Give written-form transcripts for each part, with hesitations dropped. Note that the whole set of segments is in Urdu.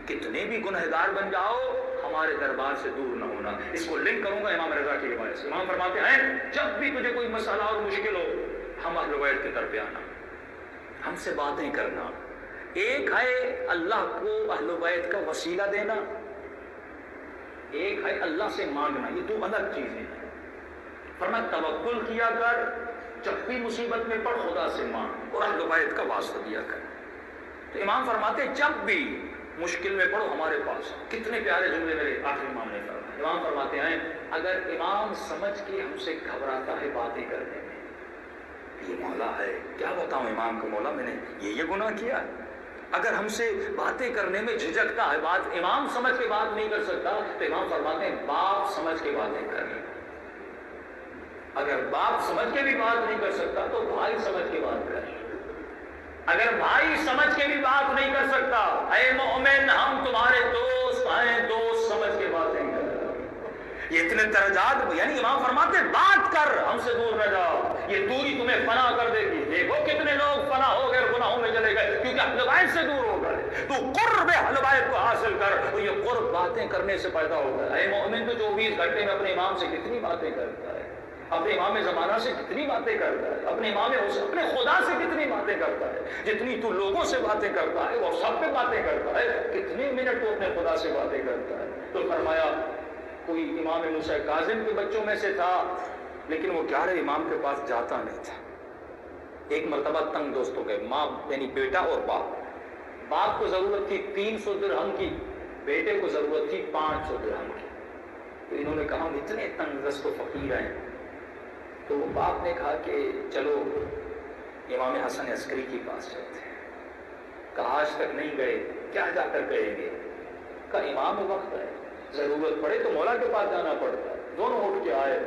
کتنے بھی گنہگار بن جاؤ ہمارے دربار سے دور نہ ہونا. اس کو لنک کروں گا امام رضا کی روایت سے. امام فرماتے ہیں جب بھی تجھے کوئی مسئلہ اور مشکل ہو ہم اہل بیت کی طرف آنا, ہم سے باتیں کرنا. ایک ہے اللہ کو اہل بیت کا وسیلہ دینا, ایک ہے اللہ سے مانگنا, یہ دو الگ چیزیں ہیں. فرمایا توکل کیا کر, جب بھی مصیبت میں پڑ خدا سے مانگ اور اہل بیت کا واسطہ دیا کر. تو امام فرماتے ہیں جب بھی مشکل میں پڑو ہمارے پاس. کتنے پیارے جملے میرے آخری امام نے فرمائے. امام فرماتے ہیں اگر امام سمجھ کے ہم سے گھبراتا ہے باتیں کرنے میں, یہ مولا ہے کیا بتاؤں امام کو, مولا میں نے یہ گناہ کیا. اگر ہم سے باتیں کرنے میں جھجکتا ہے, بات امام سمجھ کے بات نہیں کر سکتا, تو امام فرماتے ہیں باپ سمجھ کے باتیں کر. اگر باپ سمجھ کے بھی بات نہیں کر سکتا تو بھائی سمجھ کے بات کر. اگر بھائی سمجھ کے بھی بات نہیں کر سکتا, اے مومن ہم تمہارے دوست ہیں, دوست سمجھ کے باتیں کر. یہ اتنے درجات, یعنی امام فرماتے ہیں بات کر, ہم سے دور نہ جاؤ, یہ دوری تمہیں فنا کر دے گی. دیکھو کتنے لوگ فنا ہو گئے, گناہوں میں چلے گئے کیونکہ اہل بیت سے دور ہو گئے. تو قرب اہل بیت کو حاصل کر, تو یہ قرب باتیں کرنے سے پیدا ہوگا. اے مومن تو 24 گھنٹے میں اپنے امام سے کتنی باتیں کرتا ہے, اپنے امام زمانہ سے کتنی باتیں کرتا ہے, اپنے امام اپنے خدا سے کتنی باتیں کرتا ہے. جتنی تو لوگوں سے باتیں کرتا ہے وہ سب پہ باتیں کرتا ہے, کتنے منٹ تو اپنے خدا سے باتیں کرتا ہے. تو فرمایا کوئی امام موسیٰ کاظم کے بچوں میں سے تھا, لیکن وہ 11 امام کے پاس جاتا نہیں تھا. ایک مرتبہ تنگ دوست ہو گئے, ماں یعنی بیٹا اور باپ. باپ کو ضرورت تھی 300 درہم کی, بیٹے کو ضرورت تھی 500 درہم کی. تو انہوں نے کہا ہم اتنے تنگ دست و فقیر ہیں. تو باپ نے کہا کہ چلو امام حسن عسکری کے پاس چلتے ہیں. کہا آج تک نہیں گئے, کیا جا کر کہیں گے. کہا امام وقت ہے, ضرورت پڑے تو مولا کے پاس جانا پڑتا ہے. دونوں اٹھ کے آئے,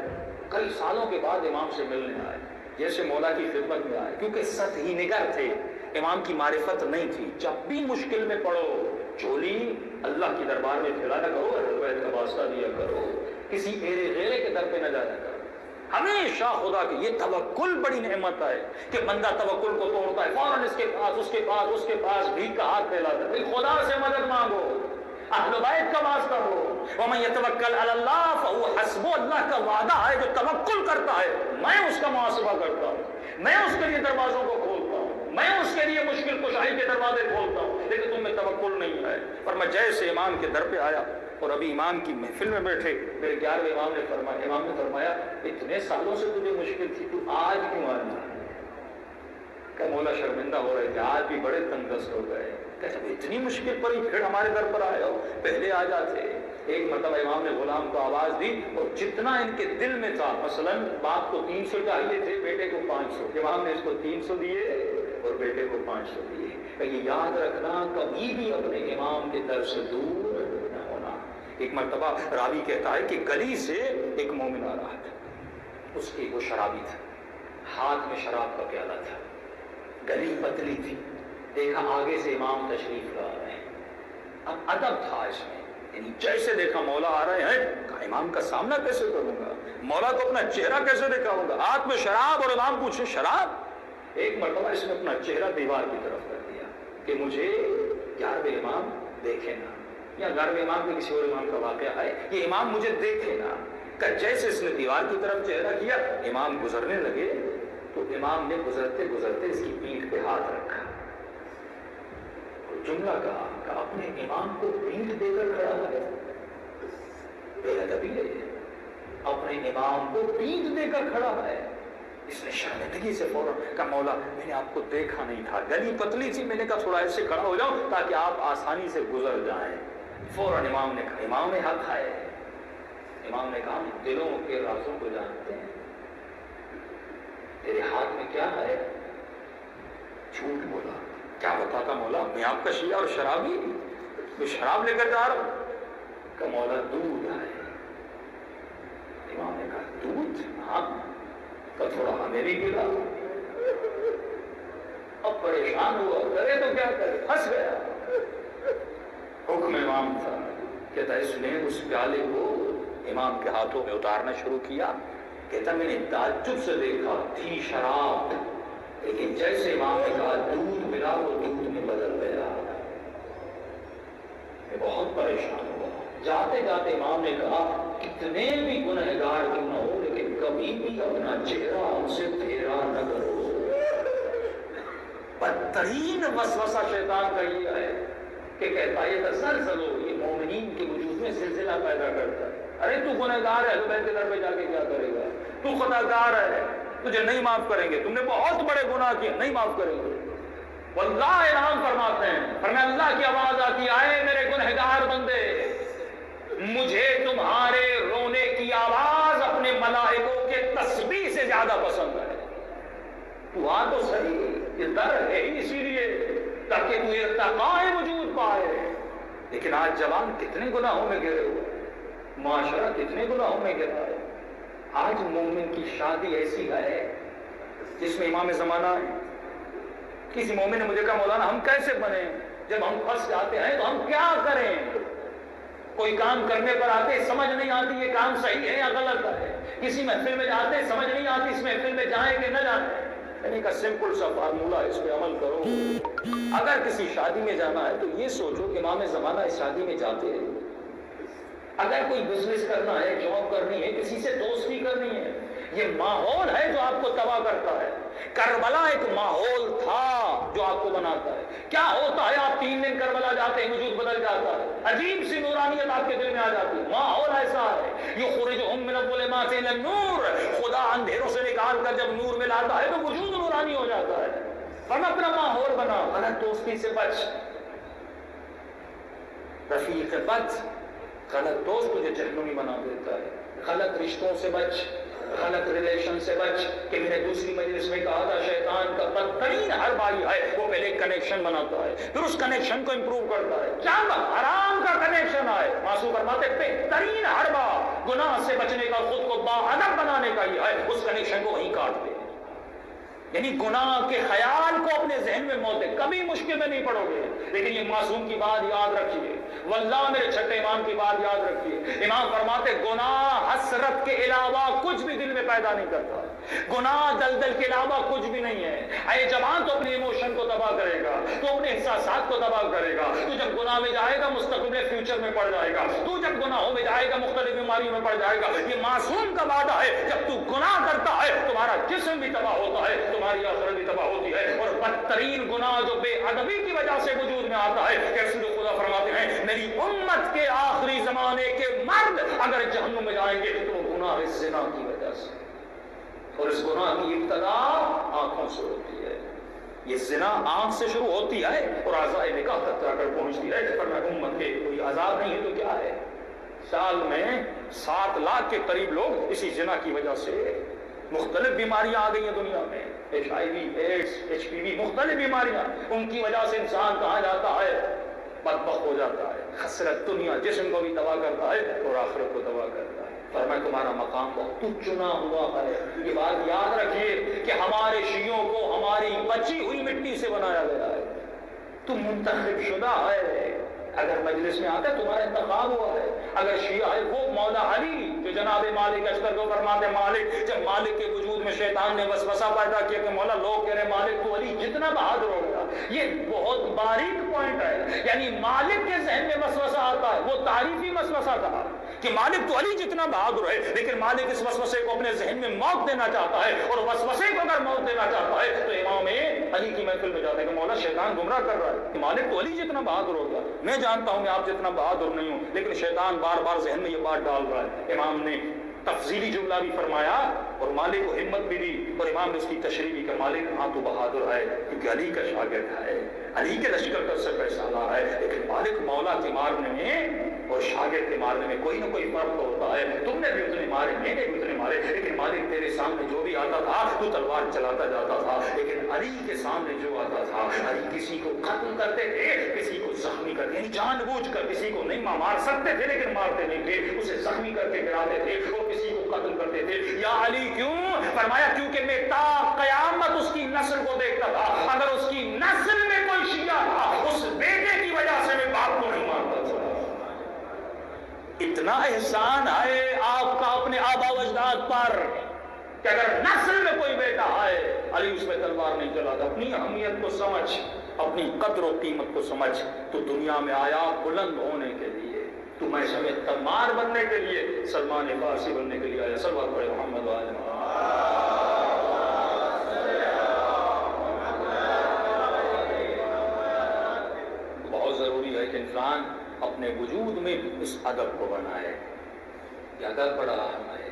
کئی سالوں کے بعد امام سے ملنے آئے, جیسے مولا کی خدمت میں آئے, کیونکہ سطحی نگر تھے, امام کی معرفت نہیں تھی. جب بھی مشکل میں پڑو چولی اللہ کی دربار میں پھیلا نہ کرو, اہل بیت کا واسطہ دیا کرو, کسی ایرے غیرے کے در پہ نہ جایا کرو. ہمیشہ خدا کی یہ توکل بڑی نعمت ہے کہ بندہ توکل کو توڑتا ہے, فوراً اس کے پاس بھیک کا ہاتھ پھیلاتا ہے. خدا سے مدد مانگو, اہل بیت کا واسطہ ہو. وَمَن يَتَوَكَّلْ عَلَى اللَّهِ فَهُوَ حَسْبُهُ, اللہ کا وعدہ ہے جو توکل کرتا ہے میں اس کا محاسبہ کرتا ہوں, میں اس کے لیے دروازوں کو کھولتا ہوں, میں اس کے لیے مشکل کشائی کے دروازے کھولتا ہوں. لیکن تم میں توکل نہیں ہے. پر میں جیسے امام کے در پہ آیا اور ابھی امام کی محفل میں بیٹھے, میرے 11ویں امام نے فرمایا اتنے سالوں سے تجھے مشکل تھی, تو آج کیوں آنا. کہ مولا شرمندہ ہو رہے تھے, آج بھی بڑے تنگ دست ہو گئے. کہ جب اتنی مشکل پڑی پھر ہمارے در پر آئے ہو, پہلے آ جاتے. ایک مرتبہ امام نے غلام کو آواز دی اور جتنا ان کے دل میں تھا, مثلا باپ کو 300 چاہیے تھے, بیٹے کو 500, امام نے اس کو 300 دیے اور بیٹے کو 500 دیے. کہ یہ یاد رکھنا کبھی بھی اپنے امام کے در سے دور نہ ہونا. ایک مرتبہ راوی کہتا ہے کہ گلی سے ایک مومن آ رہا تھا, اس کی وہ شرابی تھا, ہاتھ میں شراب کا پیالہ تھا, گلی پتلی تھی. دیکھا آگے سے امام تشریف لا رہے ہیں. اب ادب تھا اس میں, یعنی جیسے دیکھا مولا آ رہے ہیں, کہا امام کا سامنا کیسے کروں گا, مولا کو اپنا چہرہ کیسے دکھاؤں گا. ہاتھ میں شراب اور امام پوچھے شراب. ایک مرتبہ اس نے اپنا چہرہ دیوار کی طرف کر دیا کہ مجھے 11ویں امام دیکھے نا, یا 11ویں امام کے کسی اور امام کا واقعہ ہے, یہ امام مجھے دیکھے نا. کہ جیسے اس نے دیوار کی طرف چہرہ کیا, امام گزرنے لگے, تو امام نے گزرتے گزرتے اس کی پیٹھ پہ ہاتھ رکھا, جملہ کہا کہ اپنے امام کو پیٹھ دے کر کھڑا ہے. بے ادبی ہے, اپنے امام کو پیٹھ دے کر کھڑا ہے. اس نے شرمندگی سے فوراً کہا مولا میں نے آپ کو دیکھا نہیں تھا, گلی پتلی تھی, میں نے کہا تھوڑا ایسے کھڑا ہو جاؤ تاکہ آپ آسانی سے گزر جائیں. فوراً امام نے کہا, امام نے حق ہے. امام نے کہا ہم دلوں کے رازوں کو جانتے ہیں, تیرے ہاتھ میں کیا ہے. جھوٹ بولا. کیا بتاتا مولا, میں آپ کا شیعہ اور شرابی, میں شراب لے کر جا رہا ہوں. کہ مولا دودھ ہے. امام نے کہا دودھ, ہاں. کہ تھوڑا ہمیں بھی پلا. اب پریشان ہوا, کرے تو کیا کرے, پھنس گیا. حکم امام تھا, کہتا اس نے اس پیالے کو امام کے ہاتھوں میں اتارنا شروع کیا. کہتا میں نے تعجب سے دیکھا, تھی شراب, لیکن جیسے امام نے کہا دودھ ملا, وہ دودھ میں بدل گیا. میں بہت پریشان ہوا. جاتے جاتے امام نے کہا کتنے بھی گنہگار کیوں نہ ہو لیکن کبھی بھی اپنا چہرہ ان سے پھیرا نہ کرو. بدترین وسوسہ شیطان کا یہ ہے کہ کہتا ہے یہ تسلسل ہو، یہ مومنین کے وجود میں زلزلہ پیدا کرتا ہے. ارے تو گنہگار ہے، اہل بیت کے در پہ جا کے کیا کرے گا؟ تو خطاکار ہے، تجھے نہیں معاف کریں گے، تم نے بہت بڑے گناہ کیے، نہیں معاف کریں گے. واللہ اعلان فرماتے ہیں، فرمایا اللہ کی آواز آتی ہے اے میرے گنہگار بندے، مجھے تمہارے رونے کی آواز اپنے ملائکوں کے تسبیح سے زیادہ پسند ہے. تو آ تو صحیح، یہ در ہے اسی لیے تاکہ تو ارتقاء وجود پائے. لیکن آج جوان کتنے گناہوں میں گرے ہوئے، معاشرہ کتنے گناہوں میں گرا ہے. آج مومن کی شادی ایسی ہے جس میں امام زمانہ ہے. کسی مومن نے مجھے کہا مولانا ہم کیسے بنیں، جب ہم پھنس جاتے ہیں تو ہم کیا کریں؟ کوئی کام کرنے پر آتے سمجھ نہیں آتی یہ کام صحیح ہے یا غلط ہے. کسی محفل میں جاتے سمجھ نہیں آتی اس محفل میں جائیں کہ نہ جائیں. یعنی کا سمپل سا فارمولہ اس پہ عمل کرو. اگر کسی شادی میں جانا ہے تو یہ سوچو کہ امام زمانہ اس شادی میں جاتے ہیں. اگر کوئی بزنس کرنا ہے، جاب کرنی ہے، کسی سے دوستی کرنی ہے، یہ ماحول ہے جو آپ کو تباہ کرتا ہے. کربلا ایک ماحول تھا جو آپ کو بناتا ہے. کیا ہوتا ہے آپ 3 دن کربلا جاتے ہیں وجود بدل جاتا ہے، عجیب سی نورانیت آپ کے دل میں آ جاتی ہے. ماحول ایسا ہے یخرجہم من الظلمات الی النور، خدا اندھیروں سے نکال کر جب نور میں لاتا ہے تو وجود نورانی ہو جاتا ہے. ہم اپنا ماحول بنا. غلط دوستی سے بچ، رفیق بد، غلط دوست تجھے جہنمی بنا دیتا ہے. غلط رشتوں سے بچ، غلط ریلیشن سے بچ. کہ میں نے دوسری مجلس میں کہا تھا شیطان کا بدترین حربہ یہ ہے وہ پہلے کنیکشن بناتا ہے پھر اس کنیکشن کو امپروو کرتا ہے. جب حرام کا کنیکشن آئے، معصوم فرماتے بہترین حربہ گناہ سے بچنے کا، خود کو باادب بنانے کا یہ ہے اس کنیکشن کو وہیں کاٹ دے. یعنی گناہ کے خیال کو اپنے ذہن میں موت دے. کبھی مشکل میں نہیں پڑو گے. لیکن یہ معصوم کی بات یاد رکھیے، واللہ میرے چھٹے امام کی بات یاد رکھیے. امام فرماتے گناہ حسرت کے علاوہ کچھ بھی دل میں پیدا نہیں کرتا. گناہ دلدل کے علاوہ کچھ بھی نہیں ہے. اے جوان تو اپنے ایموشن کو تباہ کرے گا، تو اپنے احساسات کو تباہ کرے گا. تو جب گناہ میں جائے گا مستقبل فیوچر میں پڑ جائے گا. تو جب گناہوں میں جائے گا مختلف بیماریوں میں پڑ جائے گا. یہ معصوم کا وعدہ ہے جب تو گناہ کرتا ہے تمہارا جسم بھی تباہ ہوتا ہے، تمہاری آخرت بھی تباہ ہوتی ہے. اور بدترین گناہ جو بے ادبی کی وجہ سے وجود میں آتا ہے کہ رسول خدا فرماتے ہیں میری امت کے آخری زمانے کے مرد اگر جہنم میں جائیں گے تو گناہ زنا کی وجہ سے. اور اس گناہ کی ابتدا آنکھوں سے ہوتی ہے. یہ زنا آنکھ سے شروع ہوتی ہے اور اعضاء نکاح تک جا کر پہنچتی ہے. پر میں امت کے کوئی عذاب نہیں ہے تو کیا ہے؟ سال میں 7 لاکھ کے قریب لوگ اسی زنا کی وجہ سے، مختلف بیماریاں آ گئی ہیں دنیا میں، HIV ایڈز HPV مختلف بیماریاں، ان کی وجہ سے انسان کہاں جاتا ہے؟ بدبخت ہو جاتا ہے. خسرت دنیا جسم کو بھی تباہ کرتا ہے اور آخرت کو تباہ کرتا ہے. فرمایا تمہارا مقام بہت تو چنا ہوا ہے. یہ بات یاد رکھیے کہ ہمارے شیعوں کو ہماری بچی ہوئی مٹی سے بنایا گیا ہے. تم منتخب شدہ ہے. اگر مجلس میں آتا ہے تمہارا انتخاب ہوا ہے. اگر شیعہ ہے وہ مولا علی جو جناب مالک اشتر کو فرماتے مالک، جب مالک کے وجود میں شیطان نے وسوسہ پیدا کیا کہ مولا لوگ کہہ رہے مالک تو علی جتنا بہادر ہو گیا. یہ بہت باریک پوائنٹ ہے. یعنی مالک کے ذہن میں وسوسہ آتا ہے، وہ تعریفی وسوسہ تھا کہ مالک تو علی جتنا بہادر ہے، لیکن مالک اس وسوسے کو اپنے ذہن میں موت دینا چاہتا ہے. اور وسوسے کو اگر موت دینا چاہتا ہے تو امام علی کی محفل میں جاتے ہیں کہ مولا شیطان گمراہ کر رہا ہے. مالک تو علی جتنا بہادر ہوگا. میں جانتا ہوں میں آپ جتنا بہادر نہیں ہوں، لیکن شیطان بار بار ذہن میں یہ بات ڈال رہا ہے. امام نے تفضیلی جملہ بھی فرمایا اور مالک کو ہمت بھی دی اور امام نے اس کی تشریح بھی کہ مالک ہاں تو بہادر ہے کیونکہ علی کا شاگرد ہے، علی کے لشکر کا سر پیسہ لا ہے. لیکن مالک مولا کے مارنے میں اور شاگرد کے مارنے میں کوئی نہ کوئی فرق تو ہوتا ہے. تم نے بھی اتنے مارے، میں نے بھی اتنے مارے، لیکن مالک تیرے سامنے جو بھی آتا تھا تو تلوار چلاتا جاتا تھا. لیکن علی کے سامنے جو آتا تھا، علی کسی کو قتل کرتے تھے، کسی کو زخمی کرتے، یعنی جان بوجھ کر کسی کو نہیں مار سکتے تھے لیکن مارتے نہیں تھے، اسے زخمی کر کے گراتے تھے اور کسی کو قتل کرتے تھے. یا علی کیوں؟ فرمایا کیونکہ میں تا قیامت اس کی نسل کو دیکھتا تھا. اگر اس کی نسل میں کوئی شیعہ تھا اس بیٹے کی وجہ سے میں باپ کو نہیں مارتا تھا. اتنا احسان ہے آپ کا اپنے آبا و اجداد پر کہ اگر نسل میں کوئی بیٹا ہے علی اس میں تلوار نہیں چلاتا. اپنی اہمیت کو سمجھ. اپنی قدر و قیمت کو سمجھ. تو دنیا میں آیا بلند ہونے کے لیے، تو میں سمیت تمار بننے کے لیے، سلمان فارسی بننے کے لیے آیا. صلوات پڑھے محمد و آل محمد. بہت ضروری ہے کہ انسان اپنے وجود میں اس ادب کو بنائے. یہ ادب بڑا اہم ہے.